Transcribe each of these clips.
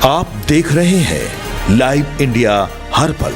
आप देख रहे हैं लाइव इंडिया हर पल।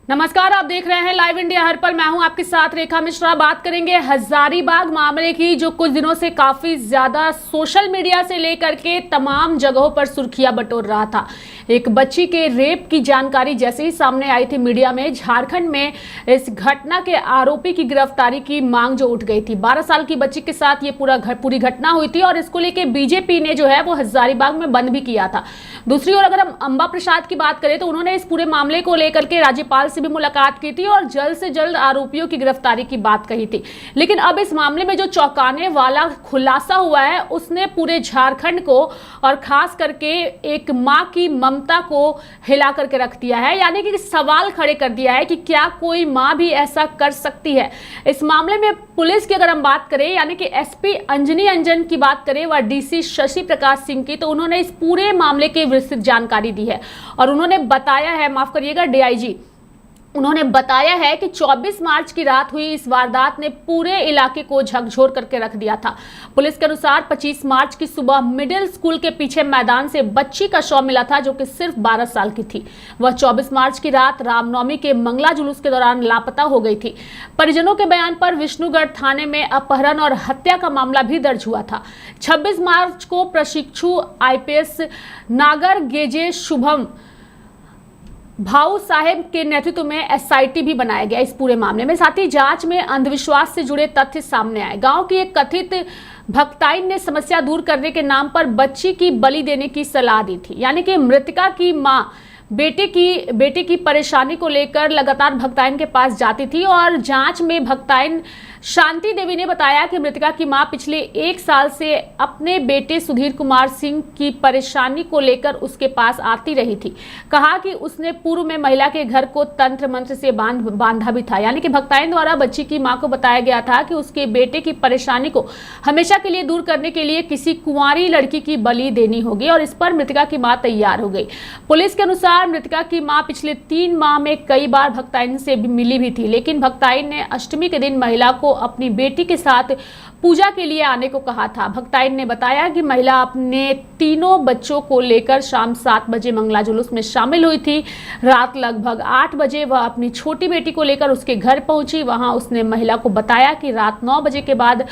नमस्कार, आप देख रहे हैं लाइव इंडिया हर पल। मैं हूं आपके साथ रेखा मिश्रा। बात करेंगे हजारीबाग मामले की, जो कुछ दिनों से काफी ज्यादा सोशल मीडिया से लेकर के तमाम जगहों पर सुर्खियां बटोर रहा था। एक बच्ची के रेप की जानकारी जैसे ही सामने आई थी मीडिया में, झारखंड में इस घटना के आरोपी की गिरफ्तारी की मांग जो उठ गई थी। 12 साल की बच्ची के साथ ये पूरी घटना हुई थी और इसको लेके बीजेपी ने जो है वो हजारीबाग में बंद भी किया था। दूसरी ओर अगर हम अंबा प्रसाद की बात करें तो उन्होंने इस पूरे मामले को लेकर के राज्यपाल से भी मुलाकात की थी और जल्द से जल्द आरोपियों की गिरफ्तारी की बात कही थी। लेकिन अब इस मामले में जो चौंकाने वाला खुलासा हुआ है, उसने पूरे झारखंड को और खास करके एक मां की ममता को हिला करके रख दिया है। यानी कि सवाल खड़े कर दिया है कि क्या कोई मां भी ऐसा कर सकती है। इस मामले में पुलिस की अगर हम बात करें, यानी कि एसपी अंजनी अंजन की बात करें व डीसी शशि प्रकाश सिंह की, तो उन्होंने इस पूरे मामले की विस्तृत जानकारी दी है और उन्होंने बताया है, माफ करिएगा डीआईजी, उन्होंने बताया है कि 24 मार्च की रात हुई इस वारदात ने पूरे इलाके को झकझोर करके रख दिया था। पुलिस के अनुसार 25 मार्च की सुबह मिडिल स्कूल के पीछे मैदान से बच्ची का शव मिला था, जो कि सिर्फ 12 साल की थी। वह 24 मार्च की रात रामनवमी के मंगला जुलूस के दौरान लापता हो गई थी। परिजनों के बयान पर विष्णुगढ़ थाने में अपहरण और हत्या का मामला भी दर्ज हुआ था। 26 मार्च को प्रशिक्षु आईपीएस नागर गेजे शुभम भाऊ साहेब के नेतृत्व में एसआईटी भी बनाया गया इस पूरे मामले में। साथ ही जांच में अंधविश्वास से जुड़े तथ्य सामने आए। गांव की एक कथित भक्ताइन ने समस्या दूर करने के नाम पर बच्ची की बलि देने की सलाह दी थी। यानी कि मृतका की मां बेटे की परेशानी को लेकर लगातार भक्ताइन के पास जाती थी और जांच में भक्ताइन शांति देवी ने बताया कि मृतका की मां पिछले 1 साल से अपने बेटे सुधीर कुमार सिंह की परेशानी को लेकर उसके पास आती रही थी। कहा कि उसने पूर्व में महिला के घर को तंत्र मंत्र से बांधा भी था। यानी कि भक्ताइन द्वारा बच्ची की मां को बताया गया था कि उसके बेटे की परेशानी को हमेशा के लिए दूर करने के लिए किसी कुंवारी लड़की की बलि देनी होगी और इस पर मृतका की मां तैयार हो गई। पुलिस के अनुसार मृतका की मां पिछले 3 माह में कई बार भक्ताइन से मिली भी थी, लेकिन भक्ताइन ने अष्टमी के दिन महिला को अपनी बेटी के साथ पूजा के लिए आने को कहा था। भक्ताइन ने बताया कि महिला अपने तीनों बच्चों को लेकर शाम 7 बजे मंगला जुलूस में शामिल हुई थी। रात लगभग 8 बजे वह अपनी छोटी बेटी को लेकर उसके घर पहुंची। वहां उसने महिला को बताया कि रात 9 बजे के बाद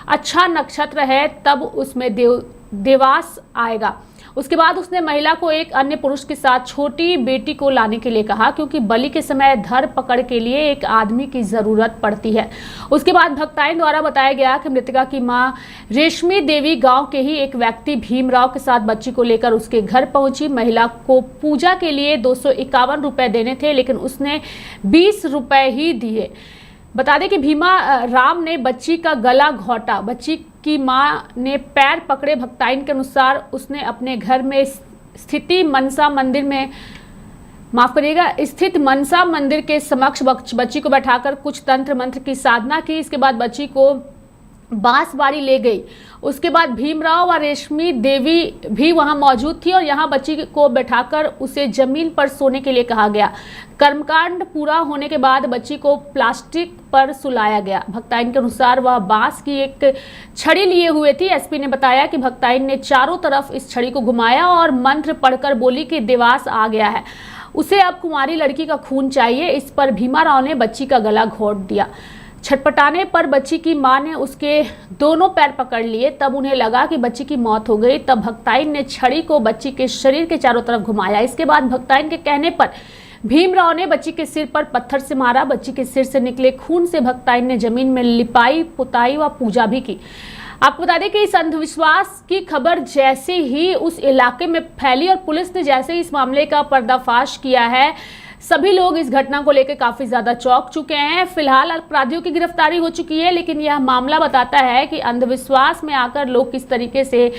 अच्छा नक्षत्र है, तब उसमें देवास आएगा। उसके बाद उसने महिला को एक अन्य पुरुष के साथ छोटी बेटी को लाने के लिए कहा, क्योंकि बलि के समय धर पकड़ के लिए एक आदमी की जरूरत पड़ती है। उसके बाद भक्ताइन द्वारा बताया गया कि मृतका की मां रेशमी देवी गांव के ही एक व्यक्ति भीमराव के साथ बच्ची को लेकर उसके घर पहुंची। महिला को पूजा के लिए 251 रुपए देने थे, लेकिन उसने 20 रुपए ही दिए। बता दें कि भीमा राम ने बच्ची का गला घोंटा। बच्ची की मां ने पैर पकड़े। भक्ताइन के अनुसार उसने अपने घर में स्थित मनसा मंदिर के समक्ष बच्ची को बैठाकर कुछ तंत्र मंत्र की साधना की। इसके बाद बच्ची को बांसबाड़ी ले गई। उसके बाद भीमराव व रेशमी देवी भी वहां मौजूद थी और यहां बच्ची को बैठाकर उसे जमीन पर सोने के लिए कहा गया। कर्मकांड पूरा होने के बाद बच्ची को प्लास्टिक पर सुलाया गया। भक्ताइन के अनुसार वह बांस की एक छड़ी लिए हुए थी। एसपी ने बताया कि भक्ताइन ने चारों तरफ इस छड़ी को घुमाया और मंत्र पढ़कर बोली कि देवास आ गया है, उसे अब कुंवारी लड़की का खून चाहिए। इस पर भीमाराव ने बच्ची का गला घोंट दिया। छटपटाने पर बच्ची की मां ने उसके दोनों पैर पकड़ लिए। तब उन्हें लगा कि बच्ची की मौत हो गई। तब भक्ताइन ने छड़ी को बच्ची के शरीर के चारों तरफ घुमाया। इसके बाद भक्ताइन के कहने पर भीमराव ने बच्ची के सिर पर पत्थर से मारा। बच्ची के सिर से निकले खून से भक्ताइन ने जमीन में लिपाई पुताई व पूजा भी की। आपको बता दें कि इस अंधविश्वास की खबर जैसे ही उस इलाके में फैली और पुलिस ने जैसे ही इस मामले का पर्दाफाश किया है, सभी लोग इस घटना को लेकर काफी ज्यादा चौंक चुके हैं। फिलहाल अपराधियों की गिरफ्तारी हो चुकी है, लेकिन यह मामला बताता है कि अंधविश्वास में आकर लोग किस तरीके से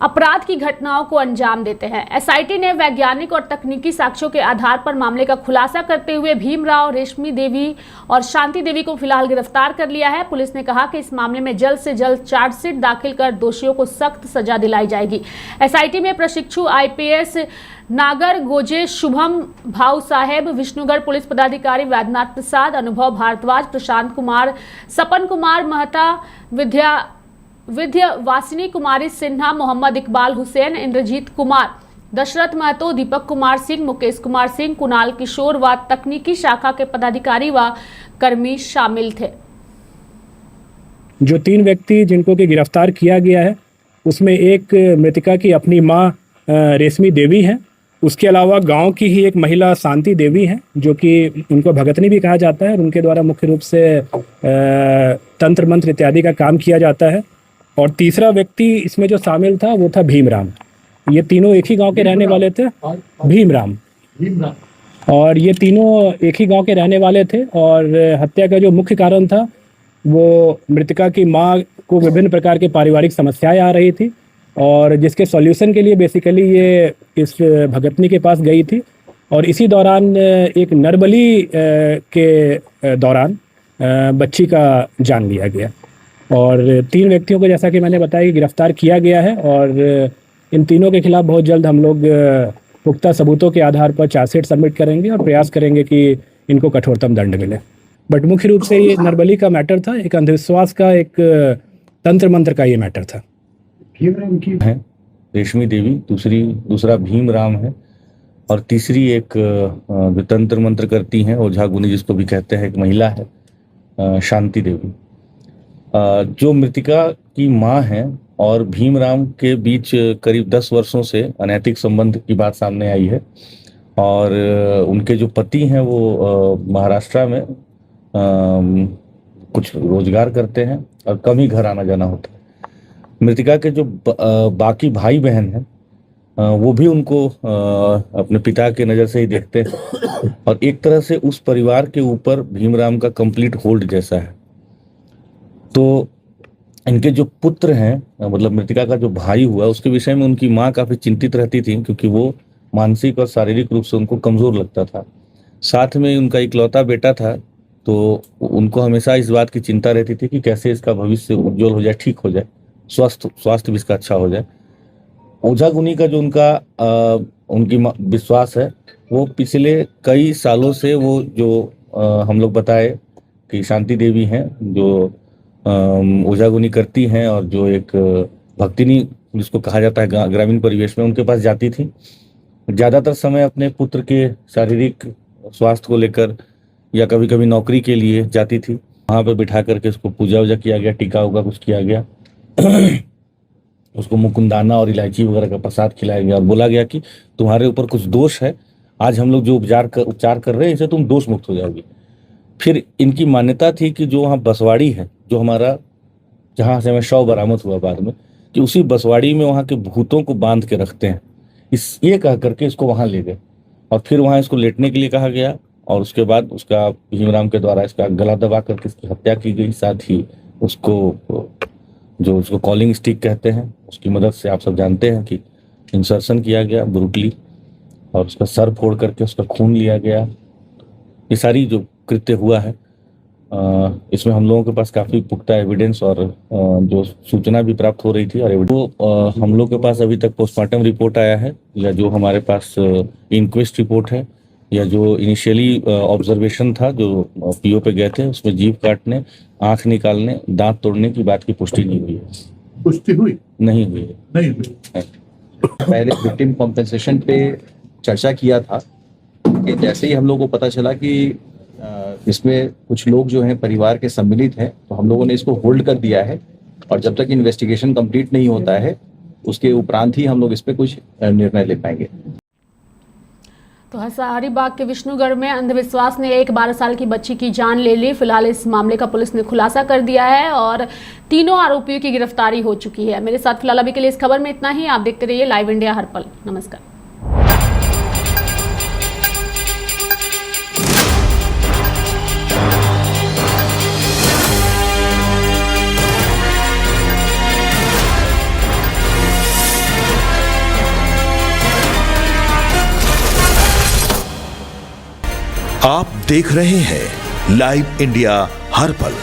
अपराध की घटनाओं को अंजाम देते हैं। एसआईटी ने वैज्ञानिक और तकनीकी साक्ष्यों के आधार पर मामले का खुलासा करते हुए भीमराव, रेशमी देवी और शांति देवी को फिलहाल गिरफ्तार कर लिया है। पुलिस ने कहा कि इस मामले में जल्द से जल्द चार्जशीट दाखिल कर दोषियों को सख्त सजा दिलाई जाएगी। एसआईटी में प्रशिक्षु आईपीएस नागर गोजे शुभम भाऊ साहेब, विष्णुगढ़ पुलिस पदाधिकारी वैद्यनाथ प्रसाद, अनुभव भारद्वाज, प्रशांत कुमार, सपन कुमार महता, विद्यावासिनी कुमारी सिन्हा, मोहम्मद इकबाल हुसैन, इंद्रजीत कुमार, दशरथ महतो, दीपक कुमार सिंह, मुकेश कुमार सिंह, कुणाल किशोर व तकनीकी शाखा के पदाधिकारी व कर्मी शामिल थे। जो 3 व्यक्ति जिनको कि गिरफ्तार किया गया है उसमें एक मृतका की अपनी मां रेशमी देवी है। उसके अलावा गांव की ही एक महिला शांति देवी है जो कि उनको भगतनी भी कहा जाता है और उनके द्वारा मुख्य रूप से तंत्र मंत्र इत्यादि का काम किया जाता है। और तीसरा व्यक्ति इसमें जो शामिल था वो था भीमराम। ये तीनों एक ही गांव के रहने वाले थे। भीमराम और ये तीनों एक ही गांव के रहने वाले थे। और हत्या का जो मुख्य कारण था वो मृतका की माँ को विभिन्न प्रकार के पारिवारिक समस्याएं आ रही थी और जिसके सॉल्यूशन के लिए बेसिकली ये इस भगतनी के पास गई थी। और इसी दौरान एक नरबली के दौरान बच्ची का जान लिया गया। और 3 व्यक्तियों को जैसा कि मैंने बताया कि गिरफ्तार किया गया है और इन तीनों के खिलाफ बहुत जल्द हम लोग पुख्ता सबूतों के आधार पर चार्जशीट सबमिट करेंगे और प्रयास करेंगे कि इनको कठोरतम दंड मिले। बट मुख्य रूप से ये नरबली का मैटर था, एक अंधविश्वास का, एक तंत्र मंत्र का ये मैटर था। है रेशमी देवी, दूसरा भीमराम है और तीसरी एक जो तंत्र मंत्र करती हैं ओझा गुनी जिसको भी कहते हैं, एक महिला है शांति देवी। जो मृतिका की माँ है और भीमराम के बीच करीब 10 वर्षों से अनैतिक संबंध की बात सामने आई है और उनके जो पति हैं वो महाराष्ट्र में कुछ रोजगार करते हैं और कम ही घर आना जाना होता है। मृतिका के जो बाकी भाई बहन हैं वो भी उनको अपने पिता के नज़र से ही देखते हैं और एक तरह से उस परिवार के ऊपर भीमराम का कंप्लीट होल्ड जैसा है। तो इनके जो पुत्र हैं, मतलब मृतिका का जो भाई हुआ, उसके विषय में उनकी माँ काफ़ी चिंतित रहती थी क्योंकि वो मानसिक और शारीरिक रूप से उनको कमज़ोर लगता था। साथ में उनका इकलौता बेटा था तो उनको हमेशा इस बात की चिंता रहती थी कि कैसे इसका भविष्य उज्जवल हो जाए, ठीक हो जाए, स्वास्थ्य भी इसका अच्छा हो जाए। ओझा गुनी का जो उनकी विश्वास है वो पिछले कई सालों से वो जो हम लोग बताए कि शांति देवी हैं जो ओझा गुनी करती हैं और जो एक भक्तिनी जिसको कहा जाता है ग्रामीण परिवेश में, उनके पास जाती थी। ज़्यादातर समय अपने पुत्र के शारीरिक स्वास्थ्य को लेकर या कभी कभी नौकरी के लिए जाती थी। वहाँ पे बिठा करके उसको पूजा वूजा किया गया, टीका उगा कुछ किया गया उसको मुकुंदाना और इलायची वगैरह का प्रसाद खिलाया गया और बोला गया कि तुम्हारे ऊपर कुछ दोष है, आज हम लोग जो उपचार कर रहे हैं इससे तुम दोष मुक्त हो जाओगे। फिर इनकी मान्यता थी कि जो वहाँ बसवाड़ी है, जो हमारा जहाँ से हमें शव बरामद हुआ बाद में, कि उसी बसवाड़ी में वहाँ के भूतों को बांध के रखते हैं। ये कह करके इसको वहाँ ले गए और फिर वहाँ इसको लेटने के लिए कहा गया और उसके बाद उसका भीमराम के द्वारा इसका गला दबा करके इसकी हत्या की गई। साथ ही उसको कॉलिंग स्टिक कहते हैं उसकी मदद से, आप सब जानते हैं कि इंसर्शन किया गया ब्रूटली और उसका सर फोड़ करके उसका खून लिया गया। ये सारी जो कृत्य हुआ है इसमें हम लोगों के पास काफ़ी पुख्ता एविडेंस और जो सूचना भी प्राप्त हो रही थी और वो हम लोग के पास अभी तक पोस्टमार्टम रिपोर्ट आया है या जो हमारे पास इंक्वेस्ट रिपोर्ट है या जो इनिशियली ऑब्जर्वेशन था जो पीओ पे गए थे उसमें जीभ काटने, आंख निकालने, दांत तोड़ने की बात की पुष्टि नहीं हुई है। पुष्टि हुई? नहीं हुई है। नहीं हुई। पहले विक्टिम कॉम्पेंसेशन पे चर्चा किया था कि जैसे ही हम लोगों को पता चला कि इसमें कुछ लोग जो हैं परिवार के सम्मिलित हैं तो हम लोगों ने इसको होल्ड कर दिया है और जब तक इन्वेस्टिगेशन कंप्लीट नहीं होता है उसके उपरांत ही हम लोग इस पे कुछ निर्णय ले पाएंगे। तो हजारीबाग के विष्णुगढ़ में अंधविश्वास ने एक 12 साल की बच्ची की जान ले ली। फिलहाल इस मामले का पुलिस ने खुलासा कर दिया है और तीनों आरोपियों की गिरफ्तारी हो चुकी है। मेरे साथ फिलहाल अभी के लिए इस खबर में इतना ही। आप देखते रहिए लाइव इंडिया हर पल। नमस्कार। आप देख रहे हैं लाइव इंडिया हर पल।